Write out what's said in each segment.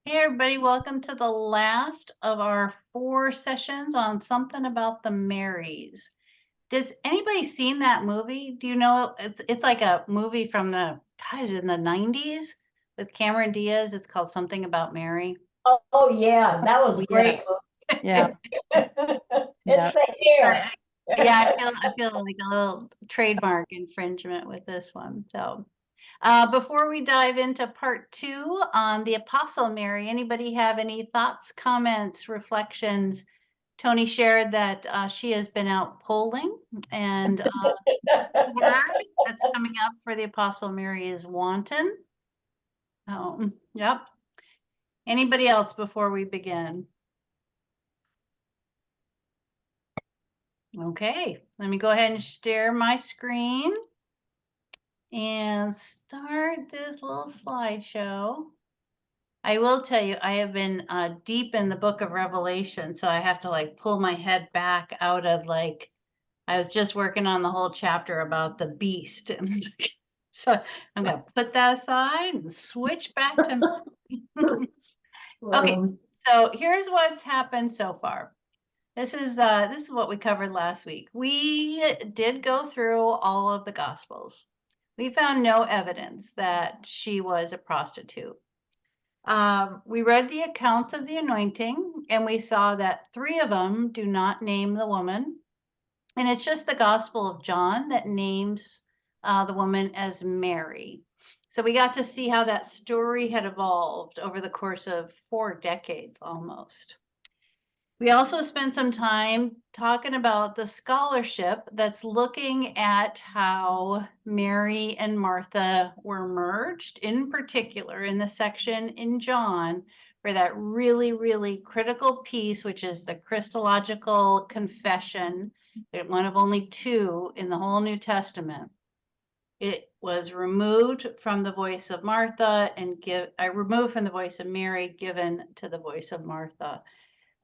Hey everybody, welcome to the last of our 4 sessions on something about the Marys. Does anybody seen that movie? Do you know it's like a movie from the guys in the 90s with Cameron Diaz. It's called Something About Mary. Oh yeah, that was great. Yes. Yeah. It's the hair. Yeah, I feel like a little trademark infringement with this one. So before we dive into part 2 on the Apostle Mary, anybody have any thoughts, comments, reflections? Tony shared that she has been out polling, and the word that's coming up for the Apostle Mary is wanton. Oh, yep. Anybody else before we begin? Okay, let me go ahead and share my screen and start this little slideshow. I will tell you, I have been deep in the book of Revelation, so I have to like pull my head back out of like, I was just working on the whole chapter about the beast. So I'm going to put that aside and switch back to. Okay, so here's what's happened so far. This is what we covered last week. We did go through all of the Gospels. We found no evidence that she was a prostitute. We read the accounts of the anointing, and we saw that 3 of them do not name the woman. And it's just the Gospel of John that names the woman as Mary. So we got to see how that story had evolved over the course of 4 decades almost. We also spent some time talking about the scholarship that's looking at how Mary and Martha were merged, in particular in the section in John for that really, really critical piece, which is the Christological confession, one of only 2 in the whole New Testament. It was removed from the voice of Martha and removed from the voice of Mary, given to the voice of Martha.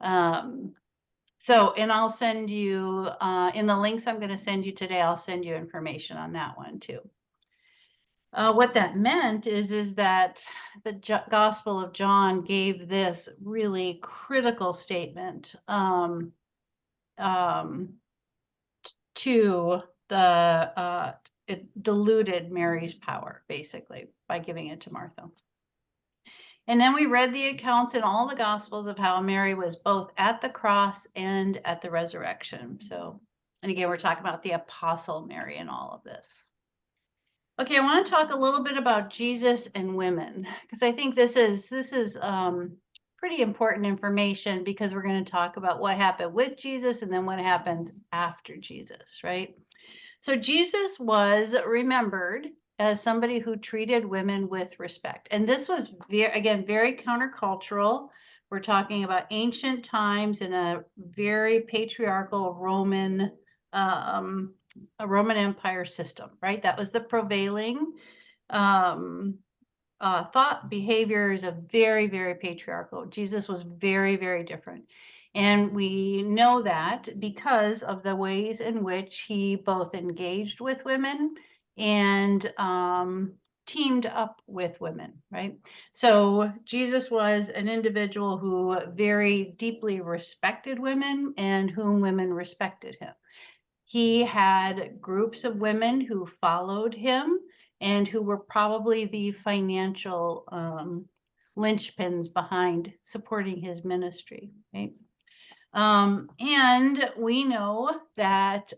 And I'll send you, in the links I'm going to send you today, I'll send you information on that one too. What that meant is that the Gospel of John gave this really critical statement to the, it diluted Mary's power, basically, by giving it to Martha. And then we read the accounts in all the Gospels of how Mary was both at the cross and at the resurrection. So, and again, we're talking about the Apostle Mary in all of this. Okay, I want to talk a little bit about Jesus and women, because I think this is pretty important information, because we're going to talk about what happened with Jesus and then what happens after Jesus, right? So Jesus was remembered as somebody who treated women with respect. And this was, very countercultural. We're talking about ancient times in a very patriarchal Roman Empire system, right? That was the prevailing thought, behaviors of very, very patriarchal. Jesus was very, very different. And we know that because of the ways in which he both engaged with women and teamed up with women, right? So Jesus was an individual who very deeply respected women and whom women respected him. He had groups of women who followed him and who were probably the financial linchpins behind supporting his ministry, right? And we know that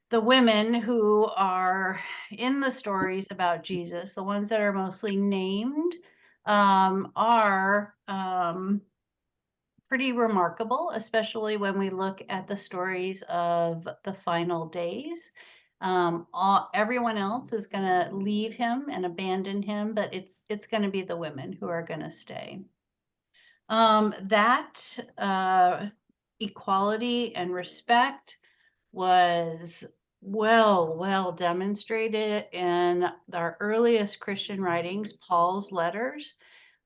the women who are in the stories about Jesus, the ones that are mostly named, are pretty remarkable, especially when we look at the stories of the final days. Everyone else is going to leave him and abandon him, but it's going to be the women who are going to stay. That equality and respect was well demonstrated in our earliest Christian writings, Paul's letters,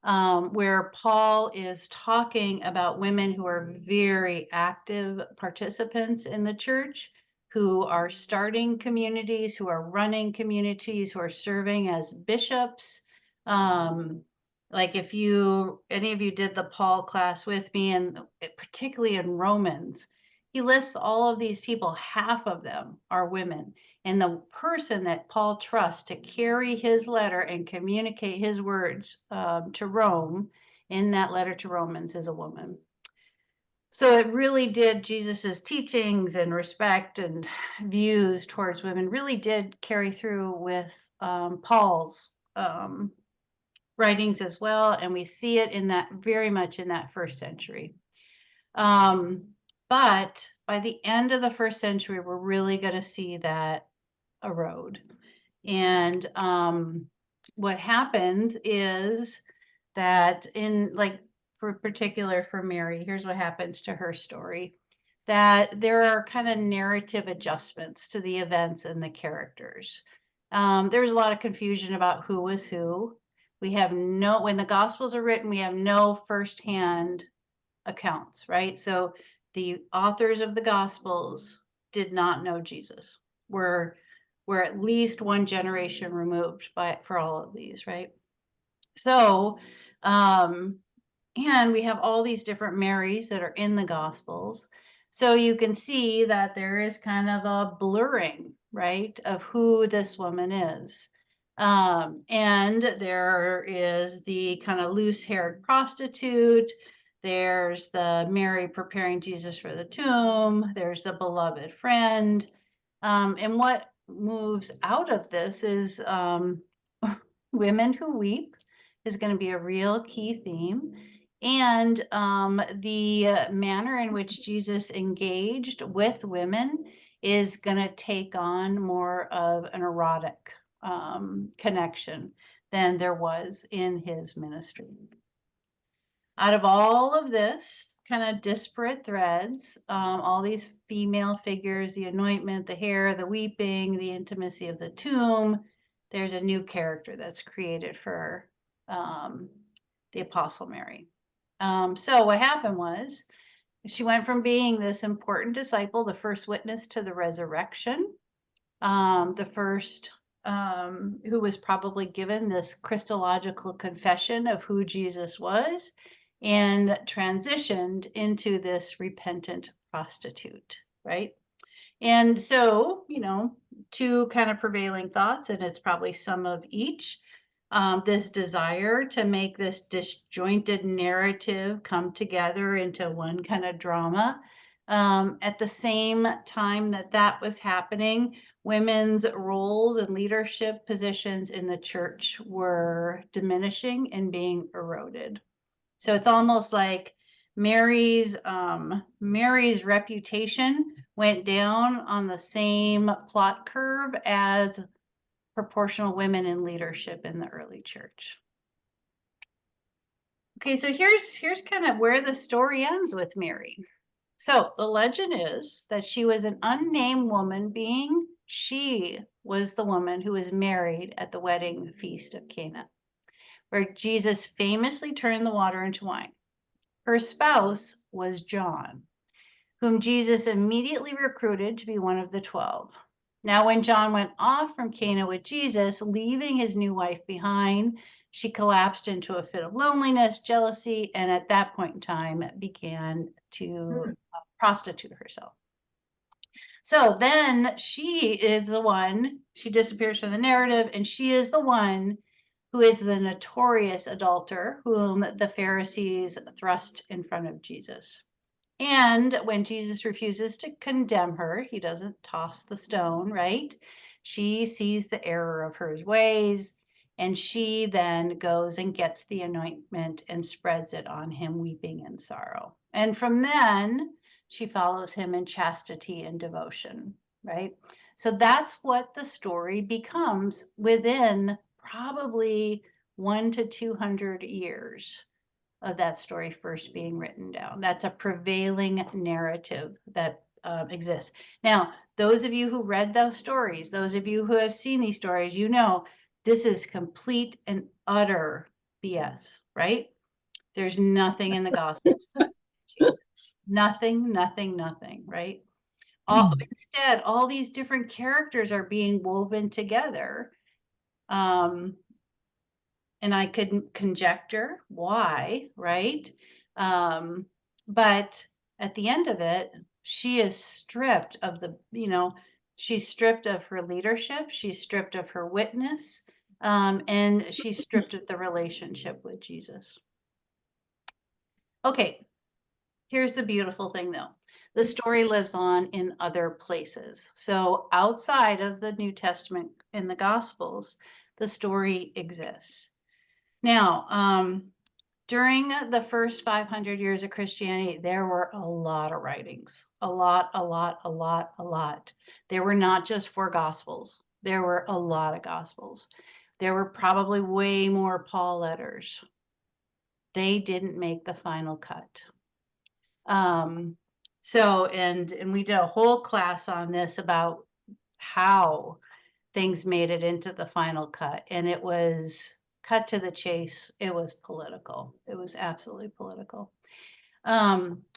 where Paul is talking about women who are very active participants in the church, who are starting communities, who are running communities, who are serving as bishops, Like if any of you did the Paul class with me, and particularly in Romans, he lists all of these people, half of them are women. And the person that Paul trusts to carry his letter and communicate his words to Rome in that letter to Romans is a woman. So it really did, Jesus's teachings and respect and views towards women really did carry through with Paul's writings as well, and we see it in that very much in that first century. But by the end of the first century, we're really going to see that erode. And what happens is that for particular for Mary, here's what happens to her story, that there are kind of narrative adjustments to the events and the characters. There's a lot of confusion about who was who. We have when the Gospels are written, we have no firsthand accounts, right? So the authors of the Gospels did not know Jesus. We're at least one generation removed for all of these, right? So, and we have all these different Marys that are in the Gospels. So you can see that there is kind of a blurring, right, of who this woman is. And there is the kind of loose-haired prostitute. There's the Mary preparing Jesus for the tomb. There's the beloved friend. And what moves out of this is women who weep is going to be a real key theme. And the manner in which Jesus engaged with women is going to take on more of an erotic connection than there was in his ministry. Out of all of this kind of disparate threads, all these female figures, the anointment, the hair, the weeping, the intimacy of the tomb, there's a new character that's created for the Apostle Mary. So what happened was she went from being this important disciple, the first witness to the resurrection, the first who was probably given this Christological confession of who Jesus was, and transitioned into this repentant prostitute, right? And so, two kind of prevailing thoughts, and it's probably some of each. This desire to make this disjointed narrative come together into one kind of drama. At the same time that was happening, women's roles and leadership positions in the church were diminishing and being eroded. So it's almost like Mary's reputation went down on the same plot curve as proportional women in leadership in the early church. Okay, so here's kind of where the story ends with Mary. So the legend is that she was an unnamed woman, she was the woman who was married at the wedding feast of Cana, where Jesus famously turned the water into wine. Her spouse was John, whom Jesus immediately recruited to be one of the 12. Now, when John went off from Cana with Jesus, leaving his new wife behind, she collapsed into a fit of loneliness, jealousy, and at that point in time began to prostitute herself. So then she disappears from the narrative, and she is the one who is the notorious adulterer whom the Pharisees thrust in front of Jesus. And when Jesus refuses to condemn her, he doesn't toss the stone, right? She sees the error of her ways, and she then goes and gets the anointment and spreads it on him, weeping in sorrow. And from then, she follows him in chastity and devotion, right? So that's what the story becomes within probably 100 to 200 years of that story first being written down. That's a prevailing narrative that exists. Now, those of you who read those stories, those of you who have seen these stories, this is complete and utter BS, right? There's nothing in the Gospels. Nothing, right? Instead, all these different characters are being woven together. and I could conjecture why, right? But at the end of it, she is stripped of the, she's stripped of her leadership, she's stripped of her witness, and she's stripped of the relationship with Jesus. Okay, here's the beautiful thing though. The story lives on in other places. So outside of the New Testament and the Gospels, the story exists. Now, during the first 500 years of Christianity, there were a lot of writings, a lot. There were not just 4 Gospels. There were a lot of Gospels. There were probably way more Paul letters. They didn't make the final cut. So, and we did a whole class on this about how things made it into the final cut, and it was cut to the chase. It was political. It was absolutely political.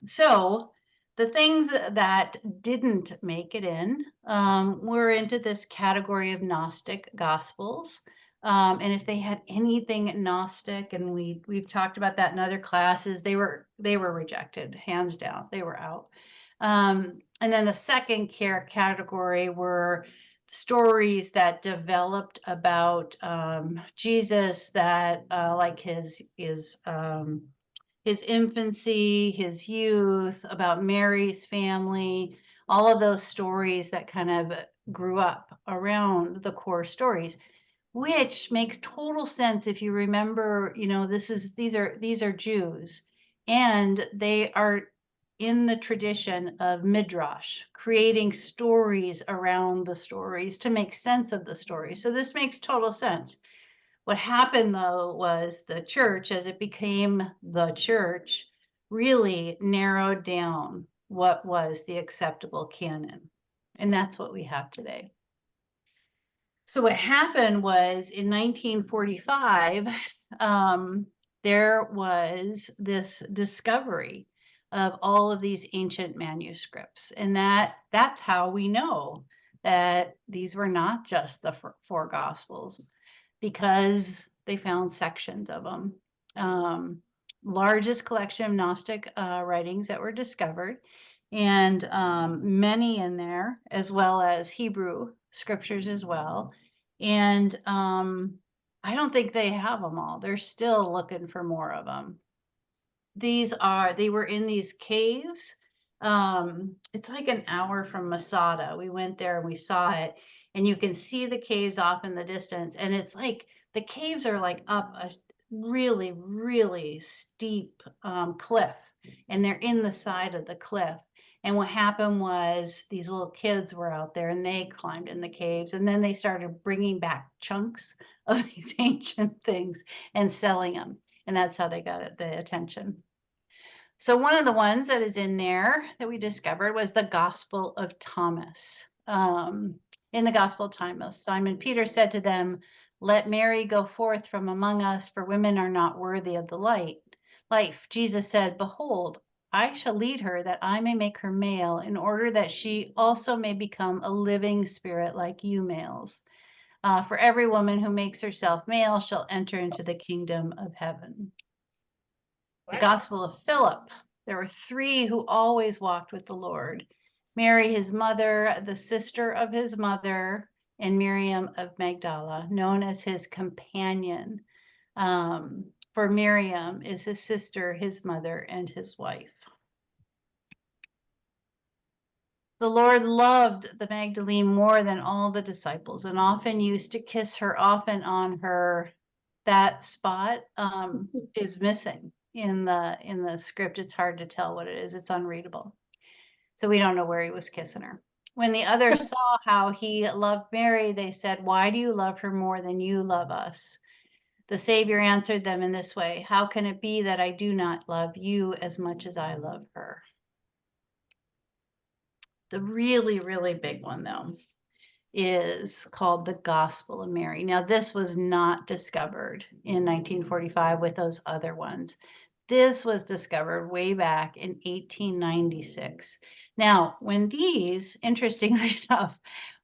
So the things that didn't make it in were into this category of Gnostic Gospels. And if they had anything Gnostic, and we've talked about that in other classes, they were rejected, hands down. They were out. And then the second category were stories that developed about Jesus, that like his infancy, his youth, about Mary's family, all of those stories that kind of grew up around the core stories, which makes total sense if you remember, these are Jews, and they are in the tradition of Midrash, creating stories around the stories to make sense of the stories. So this makes total sense. What happened, though, was the church, as it became the church, really narrowed down what was the acceptable canon. And that's what we have today. So what happened was in 1945, there was this discovery of all of these ancient manuscripts. And that's how we know that these were not just the 4 Gospels, because they found sections of them. Largest collection of Gnostic writings that were discovered, and many in there, as well as Hebrew scriptures as well. And I don't think they have them all. They're still looking for more of them. They were in these caves. It's like an hour from Masada. We went there and we saw it, and you can see the caves off in the distance. And it's like the caves are like up a really, really steep cliff, and they're in the side of the cliff. And what happened was these little kids were out there and they climbed in the caves, and then they started bringing back chunks of these ancient things and selling them. And that's how they got the attention. So one of the ones that is in there that we discovered was the Gospel of Thomas. In the Gospel of Thomas, Simon Peter said to them, "Let Mary go forth from among us, for women are not worthy of the life." Jesus said, "Behold, I shall lead her, that I may make her male, in order that she also may become a living spirit like you males. For every woman who makes herself male shall enter into the kingdom of heaven." The Gospel of Philip. There were 3 who always walked with the Lord: Mary, his mother, the sister of his mother, and Miriam of Magdala, known as his companion. For Miriam is his sister, his mother, and his wife. The Lord loved the Magdalene more than all the disciples, and often used to kiss her, often on her. That spot is missing in the script. It's hard to tell what it is. It's unreadable. So we don't know where he was kissing her. When the others saw how he loved Mary, they said, "Why do you love her more than you love us?" The Savior answered them in this way: "How can it be that I do not love you as much as I love her?" The really, really big one, though, is called the Gospel of Mary. Now, this was not discovered in 1945 with those other ones. This was discovered way back in 1896. Now, when these, interestingly enough,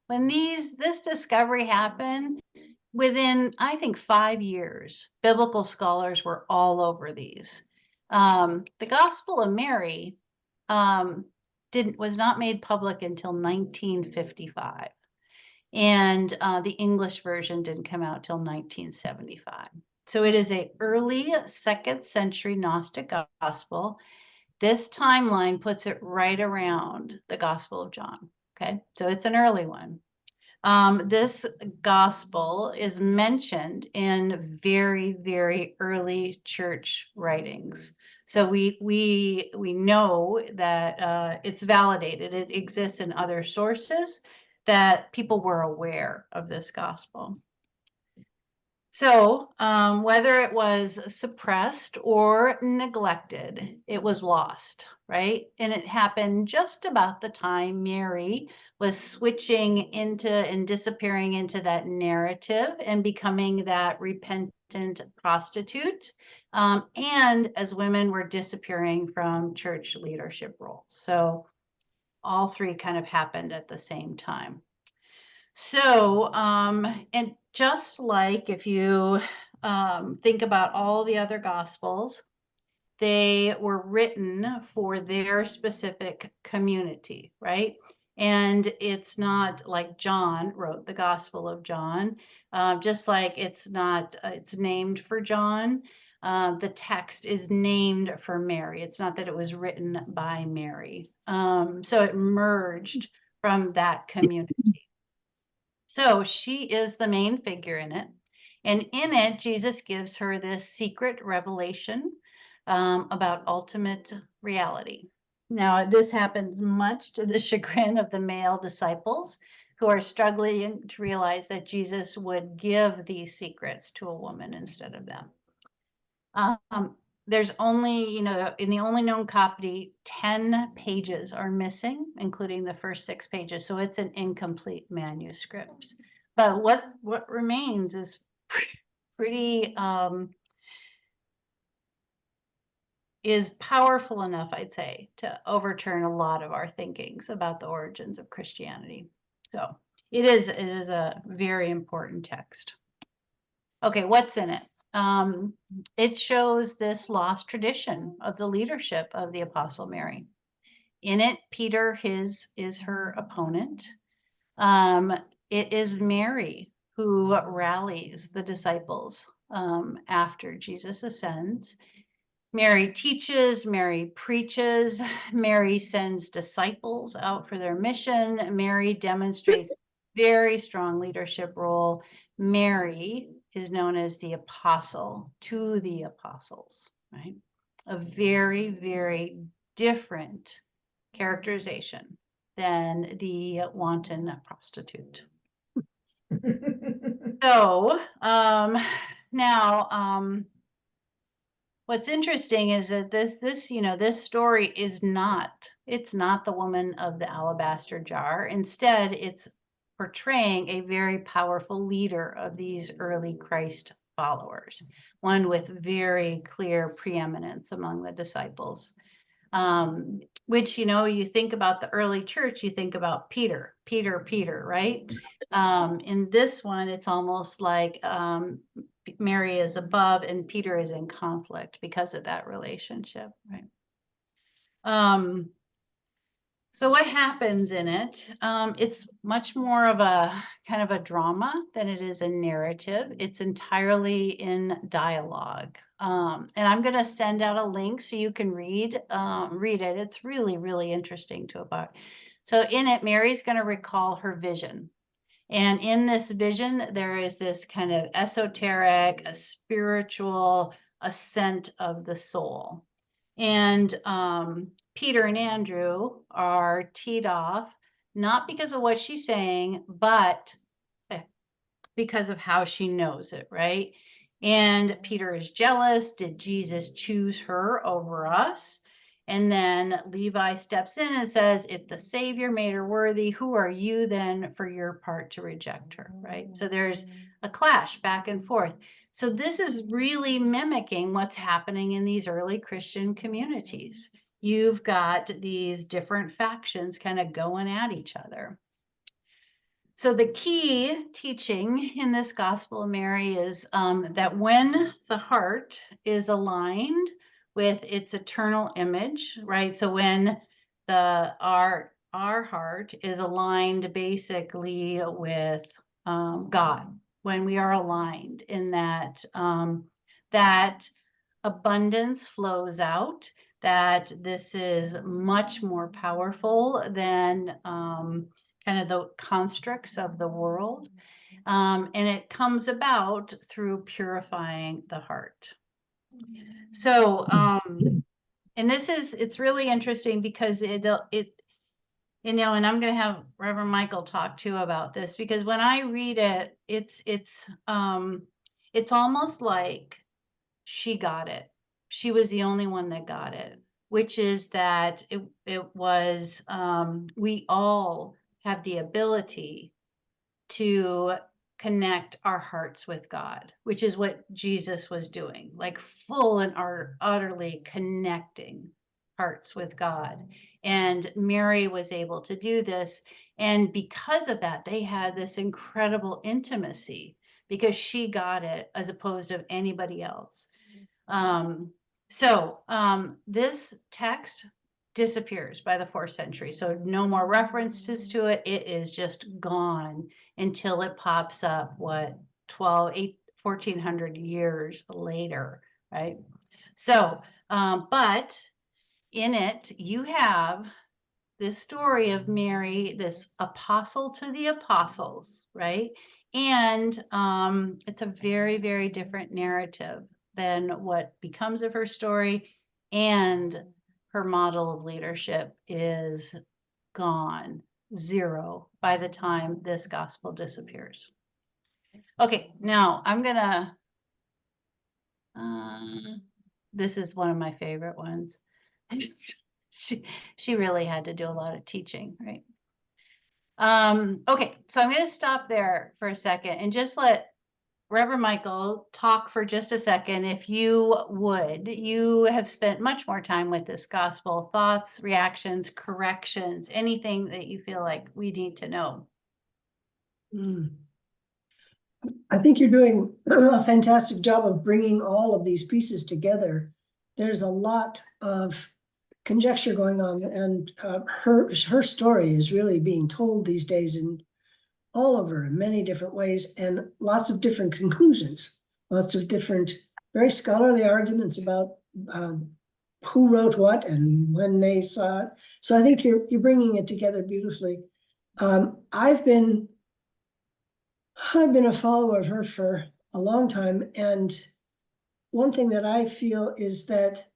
when this discovery happened, within, I think, 5 years, biblical scholars were all over these. The Gospel of Mary was not made public until 1955. And the English version didn't come out till 1975. So it is a early 2nd century Gnostic gospel. This timeline puts it right around the Gospel of John. Okay, so it's an early one. This gospel is mentioned in very, very early church writings. So we know that it's validated. It exists in other sources that people were aware of this gospel. So whether it was suppressed or neglected, it was lost, right? And it happened just about the time Mary was switching into and disappearing into that narrative and becoming that repentant prostitute. And as women were disappearing from church leadership roles. So all three kind of happened at the same time. So, and just like if you think about all the other gospels, they were written for their specific community, right? And it's not like John wrote the Gospel of John, just like it's not, it's named for John. The text is named for Mary. It's not that it was written by Mary. So it merged from that community. So she is the main figure in it. And in it, Jesus gives her this secret revelation about ultimate reality. Now, this happens much to the chagrin of the male disciples who are struggling to realize that Jesus would give these secrets to a woman instead of them. There's only, in the only known copy, 10 pages are missing, including the first 6 pages. So it's an incomplete manuscript. But what remains is pretty, is powerful enough, I'd say, to overturn a lot of our thinkings about the origins of Christianity. So it is a very important text. Okay, what's in it? It shows this lost tradition of the leadership of the Apostle Mary. In it, Peter is her opponent. It is Mary who rallies the disciples after Jesus ascends. Mary teaches, Mary preaches, Mary sends disciples out for their mission. Mary demonstrates very strong leadership role. Mary is known as the apostle to the apostles, right? A very, very different characterization than the wanton prostitute. So now, what's interesting is that this story is it's not the woman of the alabaster jar. Instead, it's portraying a very powerful leader of these early Christ followers, one with very clear preeminence among the disciples. Which, you think about the early church, you think about Peter, right? In this one, it's almost like Mary is above and Peter is in conflict because of that relationship, right? So what happens in it? It's much more of a kind of a drama than it is a narrative. It's entirely in dialogue. And I'm going to send out a link so you can read it. It's really, really interesting to about. So in it, Mary's going to recall her vision. And in this vision, there is this kind of esoteric, a spiritual ascent of the soul. And Peter and Andrew are teed off, not because of what she's saying, but because of how she knows it, right? And Peter is jealous. Did Jesus choose her over us? And then Levi steps in and says, if the Savior made her worthy, who are you then for your part to reject her, right? So there's a clash back and forth. So this is really mimicking what's happening in these early Christian communities. You've got these different factions kind of going at each other. So the key teaching in this Gospel of Mary is that when the heart is aligned with its eternal image, right? So when our heart is aligned basically with God, when we are aligned in that that abundance flows out, that this is much more powerful than kind of the constructs of the world. And it comes about through purifying the heart. So, and it's really interesting because and I'm going to have Reverend Michael talk too about this, because when I read it, it's almost like she got it. She was the only one that got it, which is that it was, we all have the ability to connect our hearts with God, which is what Jesus was doing, like full and utterly connecting hearts with God. And Mary was able to do this. And because of that, they had this incredible intimacy because she got it as opposed to anybody else. This text disappears by the 4th century. So no more references to it. It is just gone until it pops up, 1400 years later, right? So, but in it, you have this story of Mary, this apostle to the apostles, right? And it's a very, very different narrative than what becomes of her story, and her model of leadership is gone, zero, by the time this gospel disappears. Okay, now I'm gonna, this is one of my favorite ones. She really had to do a lot of teaching, right? Okay, so I'm going to stop there for a second and just let Reverend Michael talk for just a second. If you would, you have spent much more time with this gospel, thoughts, reactions, corrections, anything that you feel like we need to know. I think you're doing a fantastic job of bringing all of these pieces together. There's a lot of conjecture going on, and her story is really being told these days in all over in many different ways, and lots of different conclusions, lots of different very scholarly arguments about who wrote what and when they saw it. So I think you're bringing it together beautifully. I've been a follower of her for a long time, and one thing that I feel is that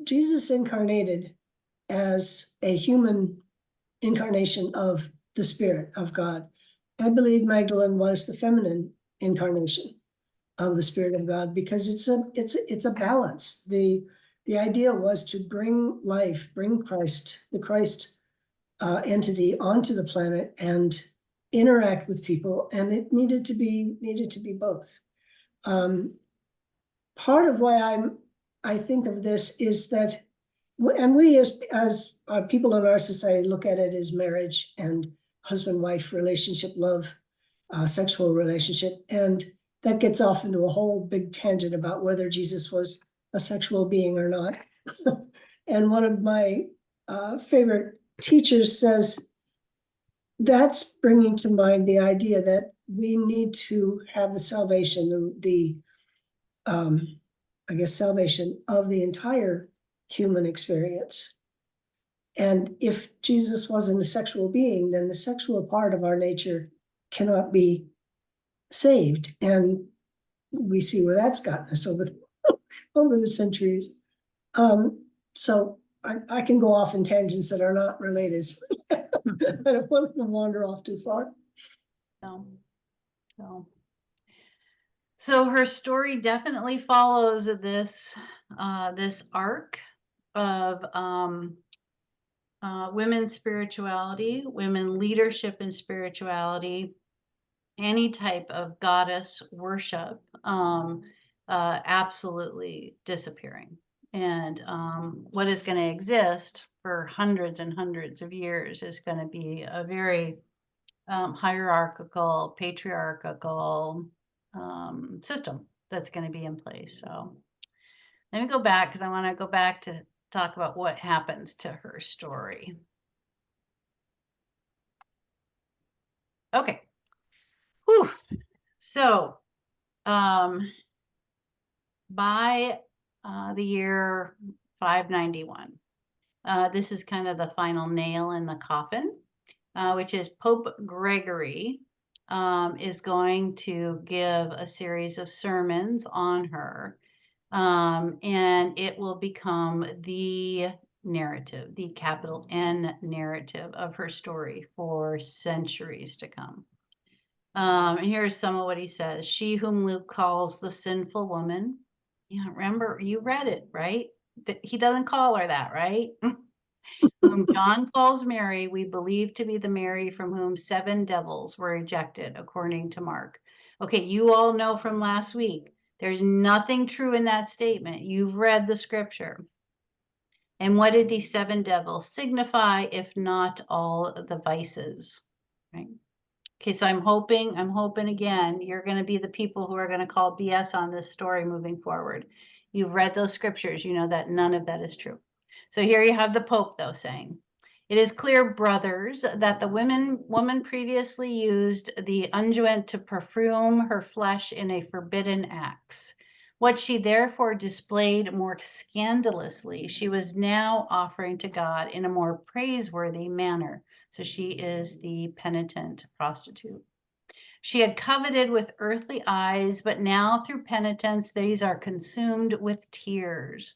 Jesus incarnated as a human incarnation of the Spirit of God. I believe Magdalene was the feminine incarnation of the Spirit of God, because it's a balance. The idea was to bring life, bring Christ, the Christ entity onto the planet and interact with people, and it needed to be both. Part of why I think of this is that, and we as people in our society look at it as marriage and husband-wife relationship, love, sexual relationship, and that gets off into a whole big tangent about whether Jesus was a sexual being or not. And one of my favorite teachers says, that's bringing to mind the idea that we need to have the salvation, I guess, salvation of the entire human experience. And if Jesus wasn't a sexual being, then the sexual part of our nature cannot be saved. And we see where that's gotten us over the centuries. So I can go off in tangents that are not related. I don't want to wander off too far. No. So her story definitely follows this arc of women's spirituality, women leadership and spirituality, any type of goddess worship, absolutely disappearing. And what is going to exist for hundreds and hundreds of years is going to be a very hierarchical, patriarchal system that's going to be in place. So let me go back because I want to go back to talk about what happens to her story. Okay. Whew. So by the year 591, this is kind of the final nail in the coffin, which is Pope Gregory is going to give a series of sermons on her, and it will become the narrative, the capital N narrative of her story for centuries to come. And here's some of what he says. She whom Luke calls the sinful woman. Yeah, remember, you read it, right? He doesn't call her that, right? Whom John calls Mary, we believe to be the Mary from whom 7 devils were ejected, according to Mark. Okay, you all know from last week, there's nothing true in that statement. You've read the scripture. And what did these 7 devils signify, if not all the vices, right? Okay, so I'm hoping again, you're going to be the people who are going to call BS on this story moving forward. You've read those scriptures, you know that none of that is true. So here you have the Pope, though, saying, it is clear, brothers, that the woman previously used the unguent to perfume her flesh in a forbidden acts. What she therefore displayed more scandalously, she was now offering to God in a more praiseworthy manner. So she is the penitent prostitute. She had coveted with earthly eyes, but now through penitence, these are consumed with tears.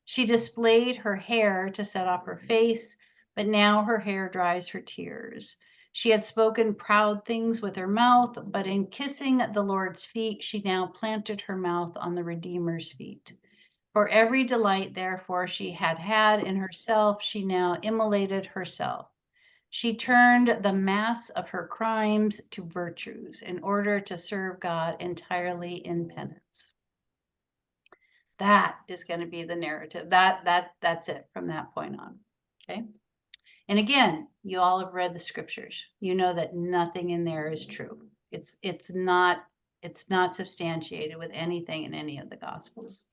She displayed her hair to set off her face, but now her hair dries her tears. She had spoken proud things with her mouth, but in kissing the Lord's feet, she now planted her mouth on the Redeemer's feet. For every delight, therefore, she had had in herself, she now immolated herself. She turned the mass of her crimes to virtues in order to serve God entirely in penance. That is going to be the narrative. That's it from that point on. Okay. And again, you all have read the scriptures. You know that nothing in there is true. It's not substantiated with anything in any of the gospels.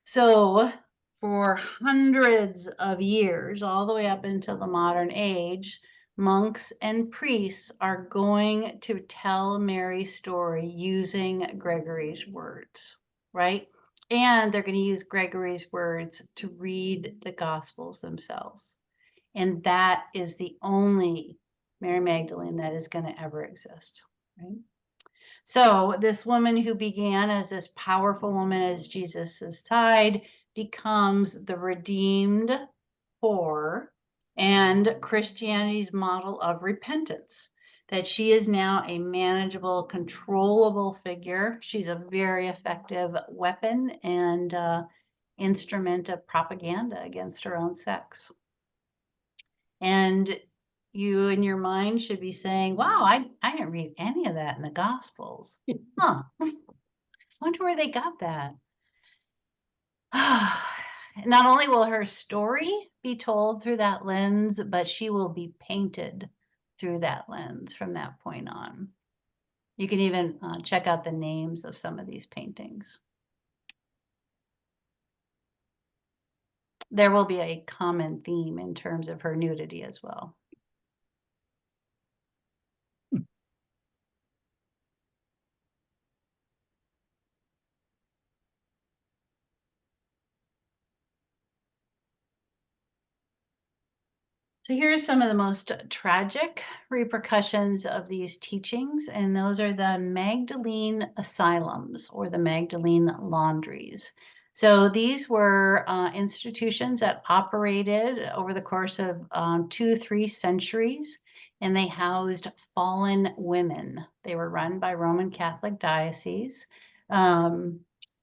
So for hundreds of years, all the way up until the modern age, monks and priests are going to tell Mary's story using Gregory's words, right? And they're going to use Gregory's words to read the Gospels themselves. And that is the only Mary Magdalene that is going to ever exist, right? So this woman who began as this powerful woman as Jesus's tide becomes the redeemed poor and Christianity's model of repentance, that she is now a manageable, controllable figure. She's a very effective weapon and instrument of propaganda against her own sex. And you in your mind should be saying, wow, I didn't read any of that in the Gospels. Huh. Wonder where they got that. Not only will her story be told through that lens, but she will be painted through that lens from that point on. You can even check out the names of some of these paintings. There will be a common theme in terms of her nudity as well. So here's some of the most tragic repercussions of these teachings, and those are the Magdalene asylums or the Magdalene laundries. So these were institutions that operated over the course of 2-3 centuries, and they housed fallen women. They were run by Roman Catholic dioceses, and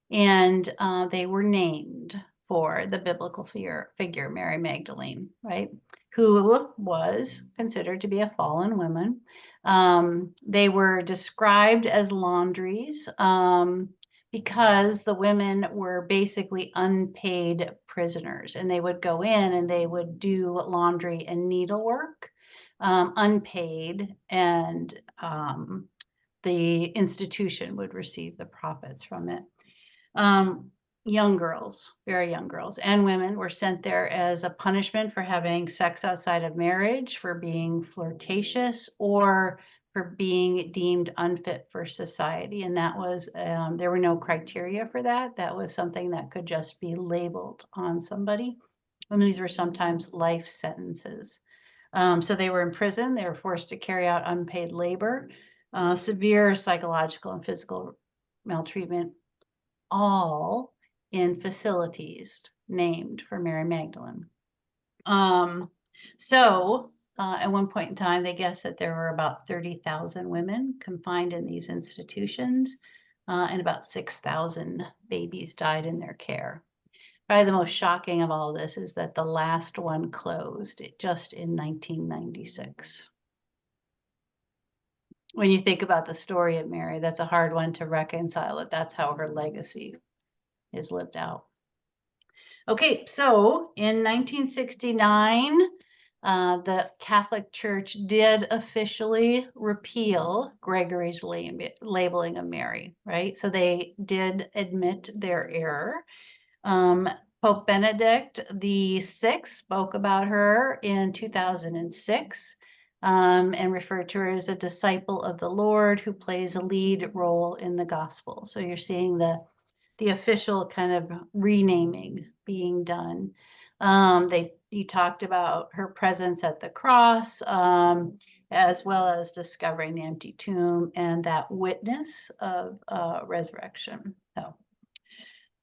they were named for the biblical figure Mary Magdalene, right? Who was considered to be a fallen woman. They were described as laundries because the women were basically unpaid prisoners, and they would go in and they would do laundry and needlework unpaid, and the institution would receive the profits from it. Young girls, very young girls and women were sent there as a punishment for having sex outside of marriage, for being flirtatious, or for being deemed unfit for society. And that was, there were no criteria for that. That was something that could just be labeled on somebody. And these were sometimes life sentences. So they were in prison. They were forced to carry out unpaid labor, severe psychological and physical maltreatment, all in facilities named for Mary Magdalene. At one point in time, they guessed that there were about 30,000 women confined in these institutions, and about 6,000 babies died in their care. Probably the most shocking of all this is that the last one closed just in 1996. When you think about the story of Mary, that's a hard one to reconcile, that's how her legacy is lived out. Okay, so in 1969, the Catholic Church did officially repeal Gregory's labeling of Mary, right? So they did admit their error. Pope Benedict XVI spoke about her in 2006 and referred to her as a disciple of the Lord who plays a lead role in the gospel. So you're seeing the official kind of renaming being done. He talked about her presence at the cross, as well as discovering the empty tomb and that witness of resurrection. So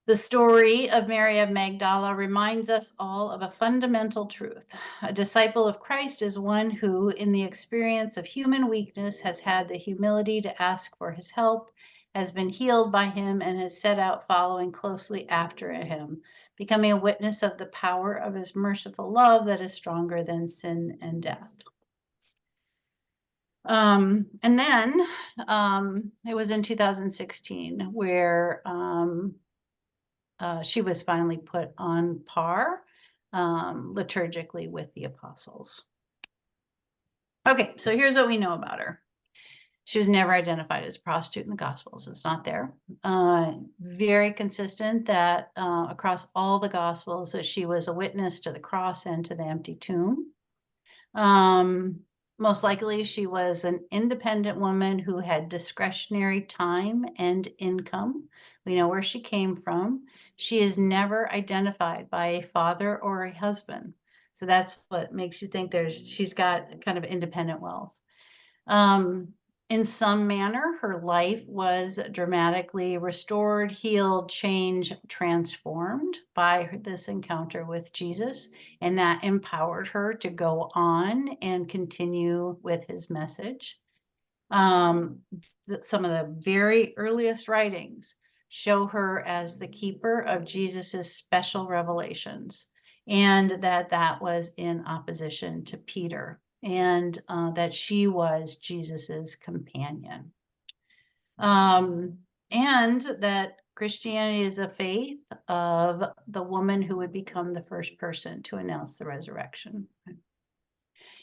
the story of Mary of Magdala reminds us all of a fundamental truth. A disciple of Christ is one who, in the experience of human weakness, has had the humility to ask for his help, has been healed by him, and has set out following closely after him, becoming a witness of the power of his merciful love that is stronger than sin and death. And then it was in 2016 where she was finally put on par liturgically with the apostles. Okay, so here's what we know about her. She was never identified as a prostitute in the Gospels. It's not there. Very consistent that across all the Gospels that she was a witness to the cross and to the empty tomb. Most likely she was an independent woman who had discretionary time and income. We know where she came from. She is never identified by a father or a husband. So that's what makes you think she's got kind of independent wealth. In some manner, her life was dramatically restored, healed, changed, transformed by this encounter with Jesus, and that empowered her to go on and continue with his message. Some of the very earliest writings show her as the keeper of Jesus's special revelations, and that was in opposition to Peter, and that she was Jesus's companion. And that Christianity is a faith of the woman who would become the first person to announce the resurrection.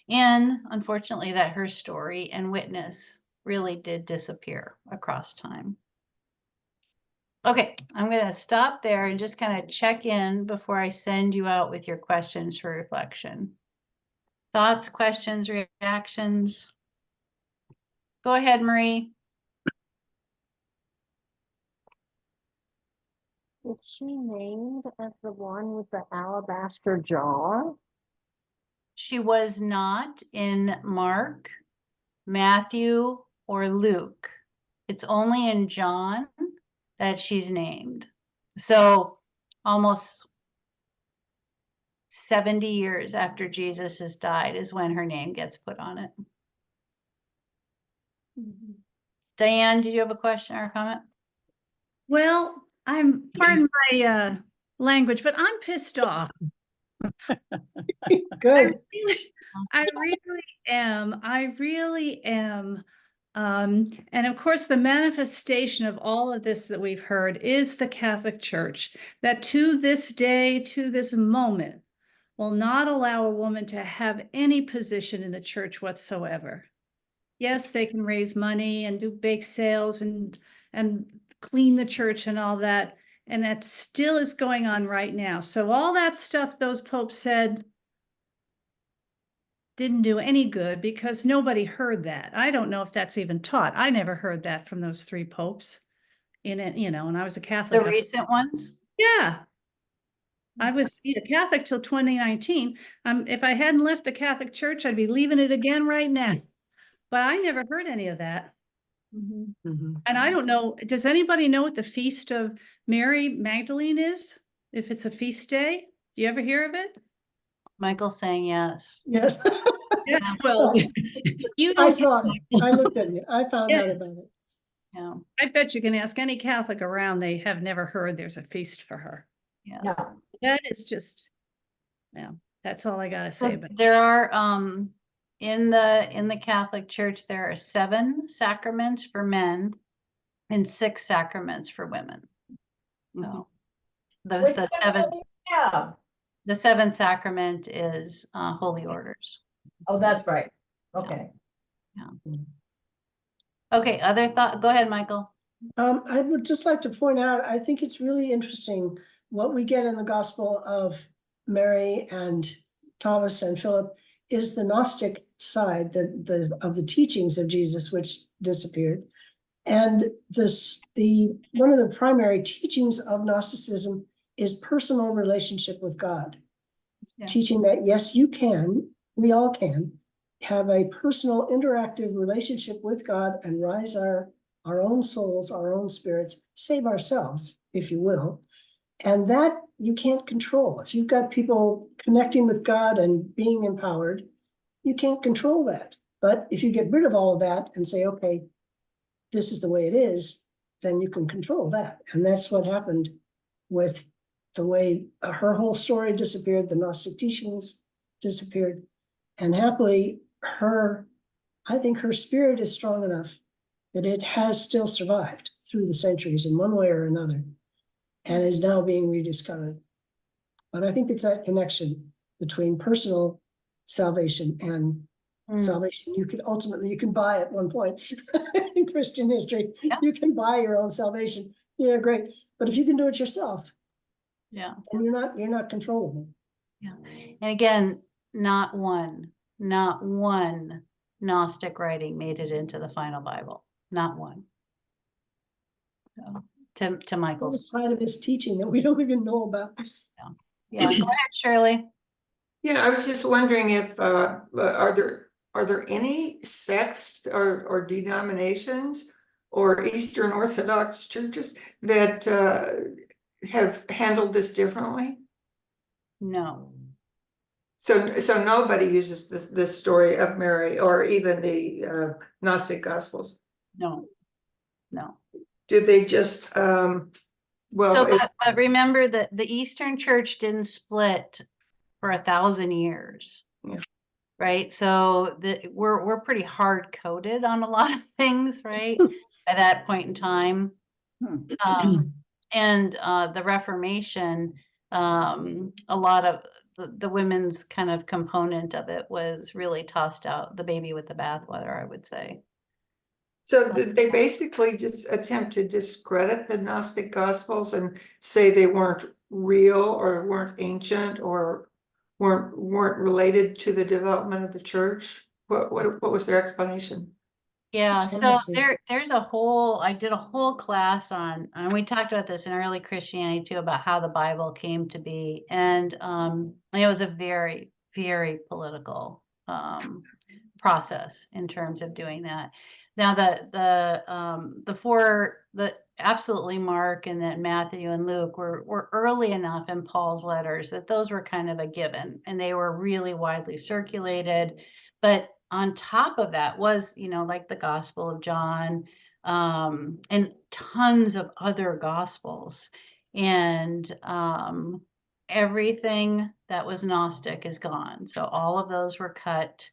And unfortunately, that her story and witness really did disappear across time. Okay, I'm going to stop there and just kind of check in before I send you out with your questions for reflection. Thoughts, questions, reactions? Go ahead, Marie. Is she named as the one with the alabaster jar? She was not in Mark, Matthew, or Luke. It's only in John that she's named. So almost 70 years after Jesus has died is when her name gets put on it. Diane, did you have a question or a comment? Well, pardon my language, but I'm pissed off. Good. I really am. And of course, the manifestation of all of this that we've heard is the Catholic Church, that to this day, to this moment, will not allow a woman to have any position in the church whatsoever. Yes, they can raise money and do bake sales and clean the church and all that. And that still is going on right now. So all that stuff those popes said didn't do any good because nobody heard that. I don't know if that's even taught. I never heard that from those three popes in it, you know, and I was a Catholic. The recent ones? Yeah. I was Catholic till 2019. If I hadn't left the Catholic Church, I'd be leaving it again right now. But I never heard any of that. Mhm. And I don't know, does anybody know what the Feast of Mary Magdalene is? If it's a feast day? Do you ever hear of it? Michael's saying yes. Yes. Yeah, well, you I don't. saw it. I looked at it. I found Yeah. out about it. Yeah, I bet you can ask any Catholic around, they have never heard there's a feast for her. yeah. No, That is just, yeah, that's all I gotta So say, but there are, in the Catholic Church, there are 7 sacraments for men and 6 sacraments for women. So which the one seventh, do we have? the 7th sacrament is holy orders. Oh, that's right. Okay. Okay, other thought, go ahead, Michael. I would just like to point out, I think it's really interesting what we get in the Gospel of Mary and Thomas and Philip is the Gnostic side, of the teachings of Jesus, which disappeared. And one of the primary teachings of Gnosticism is personal relationship with God. Yeah. Teaching that, yes, you can, we all can, have a personal interactive relationship with God and rise our own souls, our own spirits, save ourselves, if you will. And that you can't control. If you've got people connecting with God and being empowered, you can't control that. But if you get rid of all of that and say, okay, this is the way it is, then you can control that. And that's what happened with the way her whole story disappeared, the Gnostic teachings disappeared. And happily, I think her spirit is strong enough that it has still survived through the centuries in one way or another, and is now being rediscovered. But I think it's that connection between personal salvation and salvation. You can buy at one point in Christian history. Yeah. You can buy your own salvation. Yeah, great. But if you can do it yourself, Yeah, then you're not controllable. yeah. And again, not one Gnostic writing made it into the final Bible. Not one. So, to Whole Michael's. side of his teaching that we don't even know about. Yeah, go ahead, Shirley. Yeah, I was just wondering if are there any sects or denominations or Eastern Orthodox churches that have handled this differently? No. So nobody uses this story of Mary or even the Gnostic Gospels. No. Do they just well? So, but remember that the Eastern Church didn't split for 1,000 years. Yeah. Right. So we're pretty hard coded on a lot of things, right? By that point in time. And the Reformation, a lot of the women's kind of component of it was really tossed out, the baby with the bathwater, I would say. So they basically just attempt to discredit the Gnostic Gospels and say they weren't real or weren't ancient or weren't related to the development of the church. What was their explanation? Yeah, That's so interesting. there's I did a whole class on, and we talked about this in early Christianity too, about how the Bible came to be. And it was a very, very political process in terms of doing that. Now the absolutely Mark and then Matthew and Luke were early enough in Paul's letters that those were kind of a given and they were really widely circulated. But on top of that was, like the Gospel of John, and tons of other Gospels. And everything that was Gnostic is gone. So all of those were cut.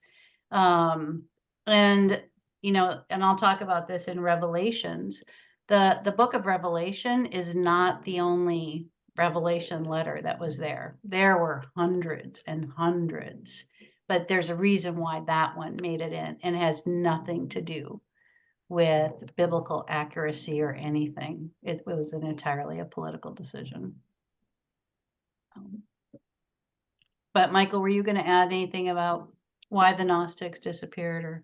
And I'll talk about this in Revelations. The book of Revelation is not the only revelation letter that was there. There were hundreds and hundreds, but there's a reason why that one made it in, and it has nothing to do with biblical accuracy or anything. It was entirely a political decision. But Michael, were you going to add anything about why the Gnostics disappeared? Or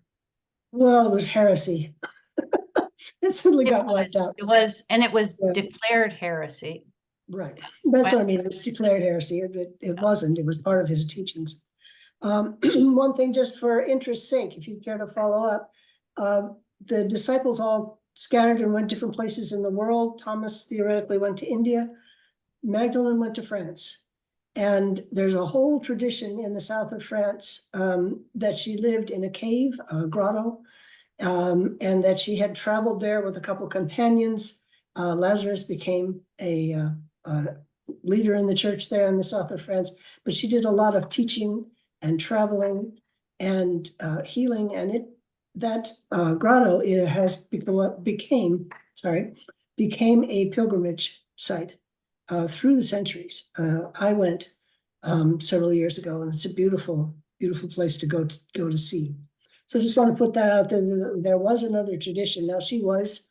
Well, it was heresy. It simply got wiped out. it was Yeah. declared heresy. Right. That's what I mean. It was declared heresy. It wasn't. It was part of his teachings. One thing, just for interest's sake, if you care to follow up, the disciples all scattered and went different places in the world. Thomas theoretically went to India. Magdalene went to France. And there's a whole tradition in the south of France that she lived in a cave, a grotto, and that she had traveled there with a couple companions. Lazarus became a leader in the church there in the south of France, but she did a lot of teaching and traveling and healing, and that grotto became a pilgrimage site through the centuries. I went several years ago, and it's a beautiful, beautiful place to go to see. So just want to put that out there. There was another tradition. Now, she was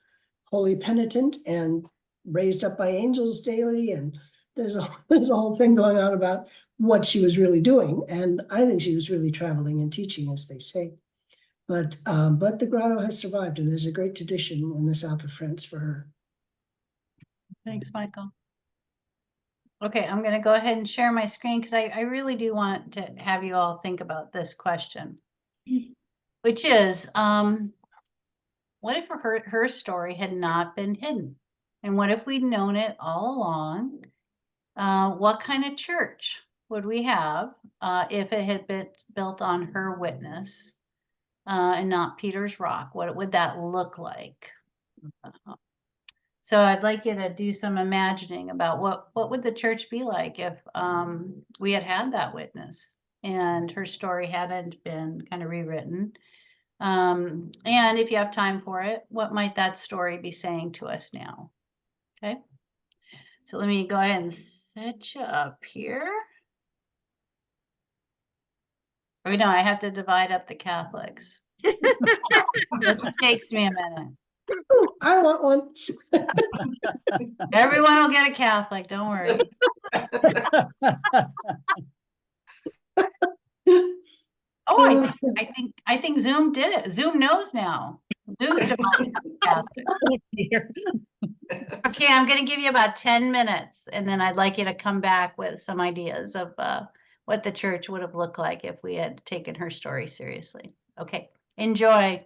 holy penitent and raised up by angels daily, and there's a whole thing going on about what she was really doing. And I think she was really traveling and teaching, as they say. But the grotto has survived, and there's a great tradition in the south of France for her. Thanks, Michael. Okay, I'm going to go ahead and share my screen because I really do want to have you all think about this question, which is, what if her story had not been hidden? And what if we'd known it all along? What kind of church would we have if it had been built on her witness and not Peter's rock? What would that look like? So I'd like you to do some imagining about what would the church be like if we had that witness and her story hadn't been kind of rewritten. And if you have time for it, what might that story be saying to us now? Okay. So let me go ahead and set you up here. Oh, no, I have to divide up the Catholics. This takes me a minute. Ooh, I want one. Everyone will get a Catholic, don't worry. Oh, I think Zoom did it. Zoom knows now. Zoom's divided up the Catholic. Okay, I'm going to give you about 10 minutes, and then I'd like you to come back with some ideas of what the church would have looked like if we had taken her story seriously. Okay, enjoy.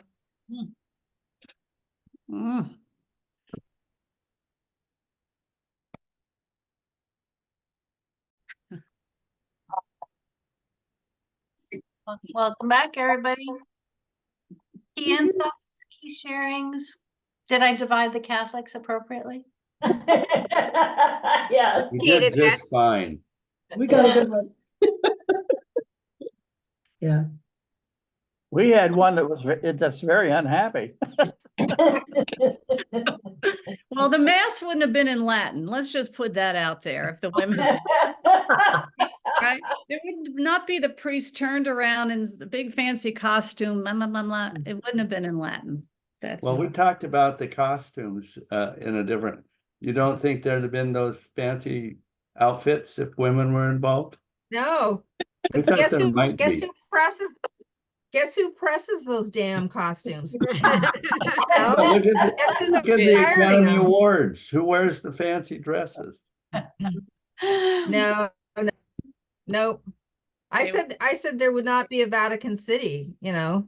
Welcome back, everybody. Key insights, key sharings. Did I divide the Catholics appropriately? Yeah. You did just fine. We got a good one. Yeah. We had one that's very unhappy. Well, the mass wouldn't have been in Latin. Let's just put that out there. If the women, right? There would not be the priest turned around in the big fancy costume. Blah, blah, blah, blah. It wouldn't have been in Latin. That's Well, we talked about the costumes in a different, you don't think there'd have been those fancy outfits if women were involved? No. We thought Guess there who, might guess be. who presses, guess who presses those damn costumes? Look at the, Guess who's look at the hiring Academy them? Awards. Who wears the fancy dresses? No, no, nope. I said there would not be a Vatican City, you know,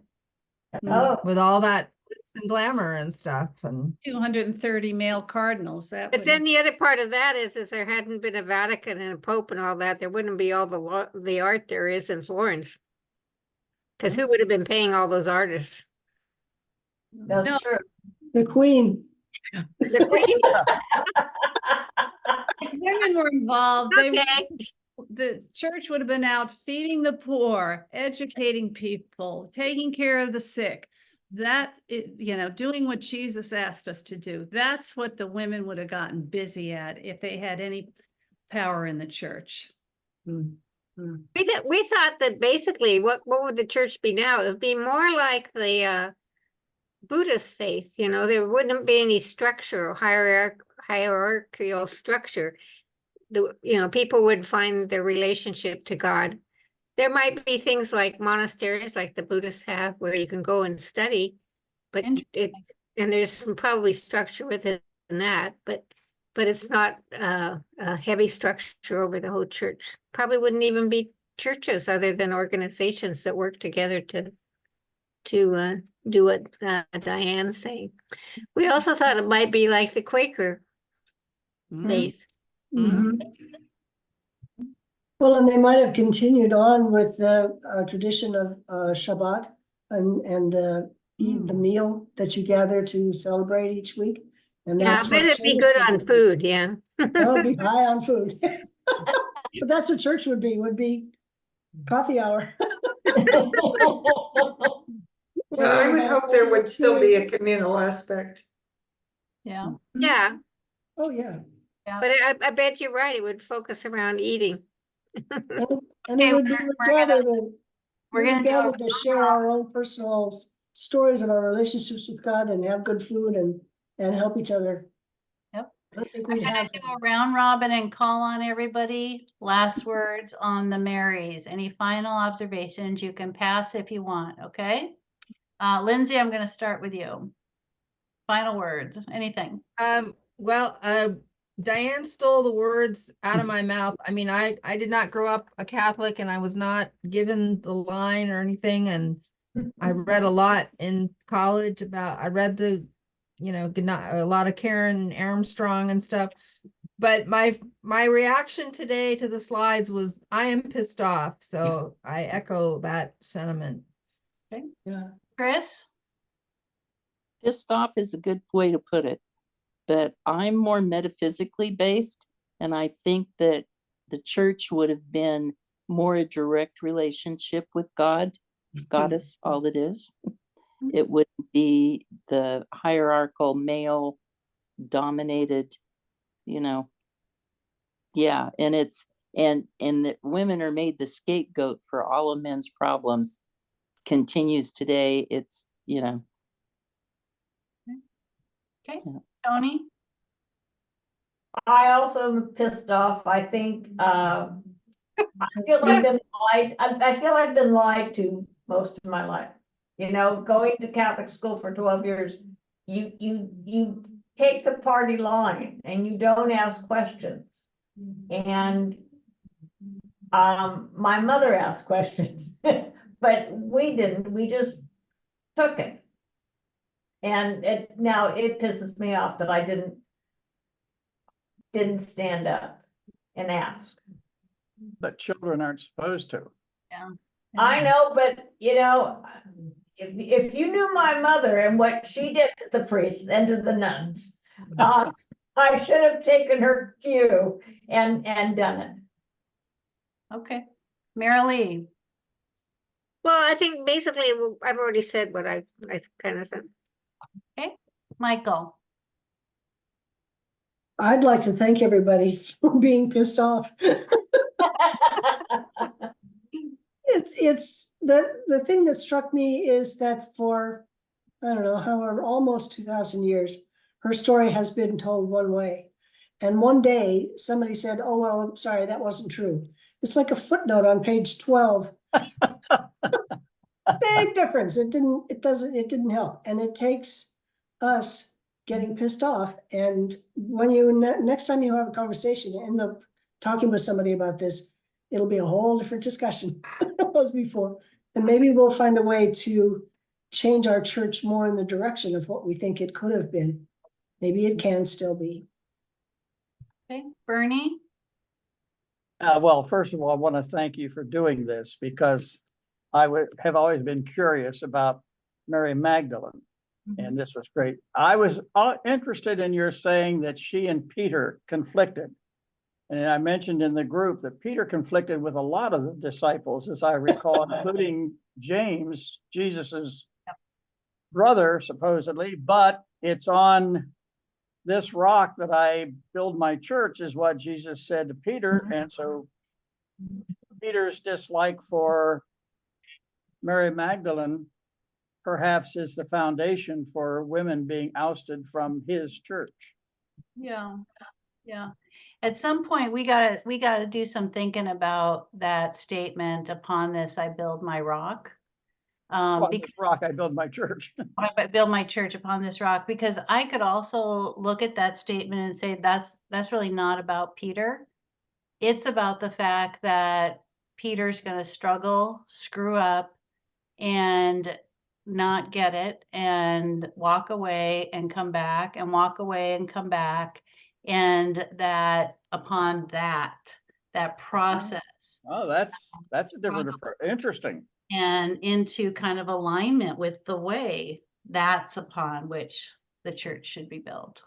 Oh, with all that glitz and glamour and stuff. And 230 male cardinals. That But would, then the other part of that is if there hadn't been a Vatican and a Pope and all that, there wouldn't be all the art there is in Florence. Because who would have been paying all those artists? that's No. true. The Queen. The Queen. if women were involved, Okay. the church would have been out feeding the poor, educating people, taking care of the sick. That, doing what Jesus asked us to do. That's what the women would have gotten busy at if they had any power in the church. We thought that basically what would the church be now? It would be more like the Buddhist faith, you know, there wouldn't be any structure or hierarchical structure. People would find their relationship to God. There might be things like monasteries like the Buddhists have where you can go and study, but there's some probably structure within that, but it's not a heavy structure over the whole church. Probably wouldn't even be churches other than organizations that work together to do what Diane's saying. We also thought it might be like the Quaker faith. Well, and they might have continued on with the tradition of Shabbat and the meal that you gather to celebrate each week. And Yeah, that's I bet what it'd be service good would on food, yeah. That would be high on food. But that's what church would be coffee hour. Well, I would hope there would still be a communal aspect. Yeah. Yeah, Oh, yeah. but I bet you're right, it would focus around eating. And Okay, it would be gathered we're gonna do a to share our own personal stories of our relationships with God and have good food and help each other. Yep. I don't think I'm we'd gonna have. do a round robin and call on everybody. Last words on the Marys. Any final observations? You can pass if you want, okay? Lindsay, I'm gonna start with you. Final words, anything? Well, Diane stole the words out of my mouth. I mean, I did not grow up a Catholic and I was not given the line or anything. And I read a lot in college I read a lot of Karen Armstrong and stuff. But my reaction today to the slides was, I am pissed off. So I echo that sentiment. Okay. Yeah. Chris? Pissed off is a good way to put it, but I'm more metaphysically based, and I think that the church would have been more a direct relationship with God, goddess, all it is. It wouldn't be the hierarchical male dominated, yeah, and and that women are made the scapegoat for all of men's problems continues today. It's Okay, Yeah. Tony? I also am pissed off. I think I feel like I've been lied. I feel I've been lied to most of my life. Going to Catholic school for 12 years, you take the party line and you don't ask questions. And my mother asked questions, but we didn't. We just took it. And now it pisses me off that I didn't stand up and ask. But children aren't supposed to. Yeah. I know, but if you knew my mother and what she did to the priests and to the nuns, I should have taken her cue and done it. Okay. Marilee? Well, I think basically I've already said what I kind of said. Okay. Michael? I'd like to thank everybody for being pissed off. It's the thing that struck me is that for, I don't know, however, almost 2,000 years, her story has been told one way. And one day somebody said, oh, well, I'm sorry, that wasn't true. It's like a footnote on page 12. Big difference. It didn't help. And it takes us getting pissed off. And when next time you have a conversation, you end up talking with somebody about this, it'll be a whole different discussion than it was before. And maybe we'll find a way to change our church more in the direction of what we think it could have been. Maybe it can still be. Okay. Bernie? Well, first of all, I want to thank you for doing this because I have always been curious about Mary Magdalene, and this was great. I was interested in your saying that she and Peter conflicted. And I mentioned in the group that Peter conflicted with a lot of the disciples, as I recall, including James, Jesus's brother, supposedly, but it's on this rock that I build my church is what Jesus said to Peter. And so Peter's dislike for Mary Magdalene perhaps is the foundation for women being ousted from his church. Yeah, yeah. At some point, we gotta do some thinking about that statement, upon this I build my rock. On Because this rock I build my church. I build my church upon this rock, because I could also look at that statement and say that's really not about Peter. It's about the fact that Peter's gonna struggle, screw up, and not get it, and walk away and come back, and walk away and come back. And that upon that process Oh, that's a different approach. Interesting. and into kind of alignment with the way, that's upon which the church should be built,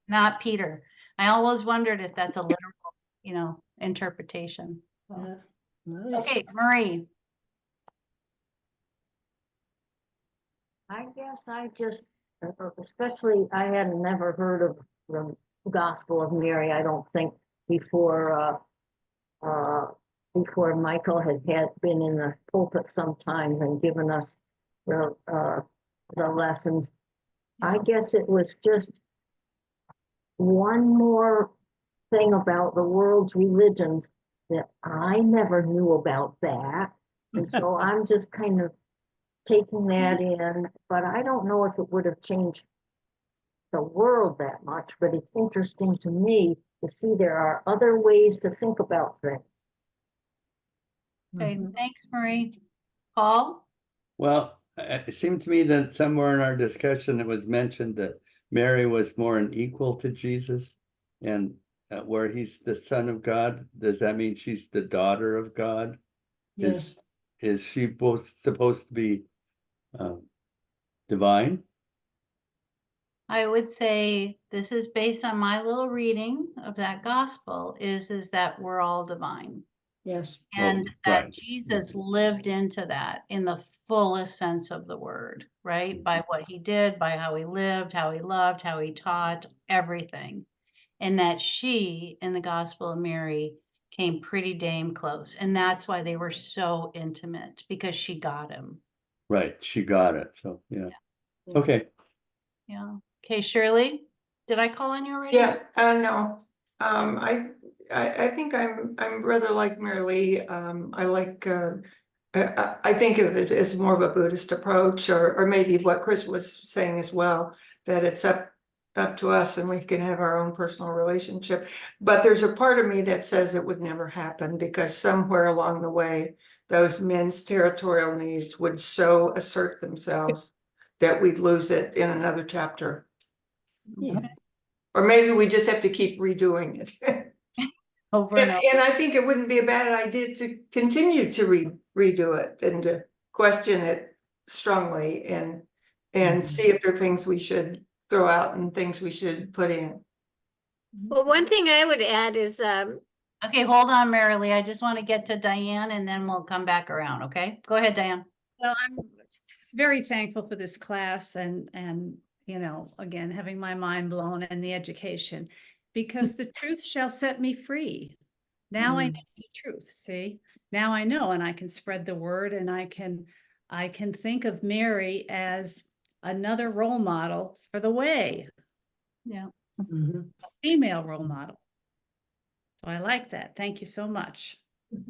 not Peter. I always wondered if that's a literal, interpretation. So. Yeah, nice. Okay, Marie. I guess I just, especially, I had never heard of the Gospel of Mary, I don't think, before Michael had been in the pulpit sometimes and given us the lessons. I guess it was just one more thing about the world's religions that I never knew about that. And so I'm just kind of taking that in, but I don't know if it would have changed the world that much, but it's interesting to me to see there are other ways to think about things. Okay, thanks, Marie. Paul? Well, it seemed to me that somewhere in our discussion, it was mentioned that Mary was more an equal to Jesus, and where he's the Son of God. Does that mean she's the daughter of God? Yes. Is she both supposed to be divine? I would say this is based on my little reading of that gospel, is that we're all divine. Yes. And Oh, that right. Jesus lived into that in the fullest sense of the word, right? By what he did, by how he lived, how he loved, how he taught, everything. And that she, in the Gospel of Mary, came pretty damn close. And that's why they were so intimate, because she got him. Right, she got it. So yeah. Yeah. Okay. Yeah. Okay, Shirley, did I call on you already? Yeah, no, I think I'm rather like Mary Lee. I like, I think of it as more of a Buddhist approach, or maybe what Chris was saying as well, that it's up to us and we can have our own personal relationship. But there's a part of me that says it would never happen, because somewhere along the way, those men's territorial needs would so assert themselves that we'd lose it in another chapter. Yeah. Or maybe we just have to keep redoing it. Over and over. And I think it wouldn't be a bad idea to continue to redo it and to question it strongly and see if there are things we should throw out and things we should put in. Well, one thing I would add is, Okay, hold on, Mary Lee. I just want to get to Diane and then we'll come back around, okay? Go ahead, Diane. Well, I'm very thankful for this class and again, having my mind blown and the education, because the truth shall set me free. Now I know the truth, see? Now I know, and I can spread the word, and I can think of Mary as another role model for the way. Yeah. Mhm. A female role model. So I like that. Thank you so much.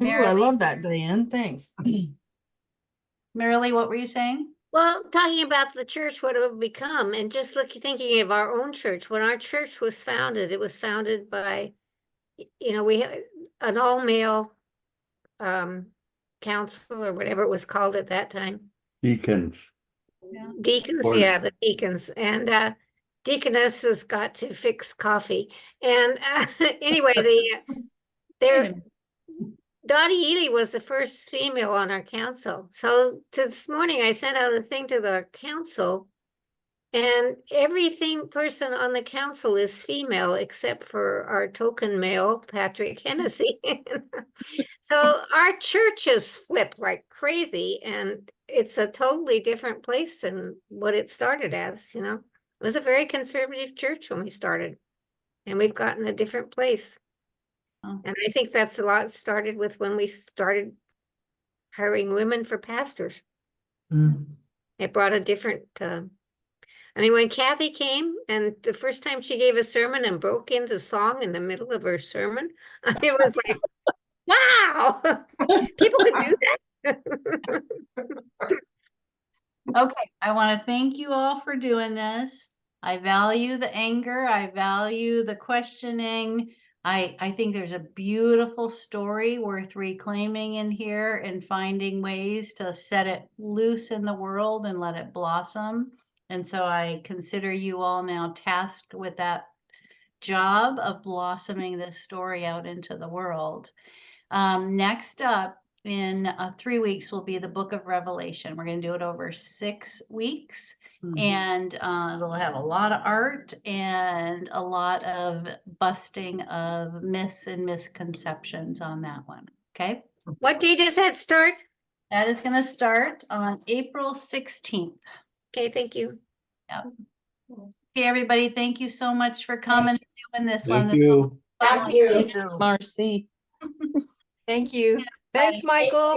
Ooh, I love that, Diane. Thanks. Mary Lee, what were you saying? well, talking about the church, what it would become, and just thinking of our own church. When our church was founded, it was founded by, we had an all-male council, or whatever it was called at that time. Deacons. Deacons, Or- yeah, the deacons, and deaconesses got to fix coffee. And anyway, Wait Dottie Ely was the first female on our council. So this morning I sent out a thing to the council, and person on the council is female except for our token male, Patrick Hennessy. So our church has flipped like crazy, and it's a totally different place than what it started as, It was a very conservative church when we started, and we've gotten a different place. Oh. And I think that's a lot started with when we started hiring women for pastors. It brought a different, I mean, when Kathy came and the first time she gave a sermon and broke into song in the middle of her sermon, it was like, wow, people could do that. Okay, I want to thank you all for doing this. I value the anger. I value the questioning. I think there's a beautiful story worth reclaiming in here and finding ways to set it loose in the world and let it blossom. And so I consider you all now tasked with that job of blossoming this story out into the world. Next up in 3 weeks will be the book of Revelation. We're going to do it over 6 weeks. And it'll have a lot of art and a lot of busting of myths and misconceptions on that one. Okay. What day does that start? That is going to start on April 16th. Okay, thank you. Okay, everybody, thank you so much for coming and doing this one. Thank you. Thank you. Marci. Thank you. Yeah, Thanks, bye. Michael.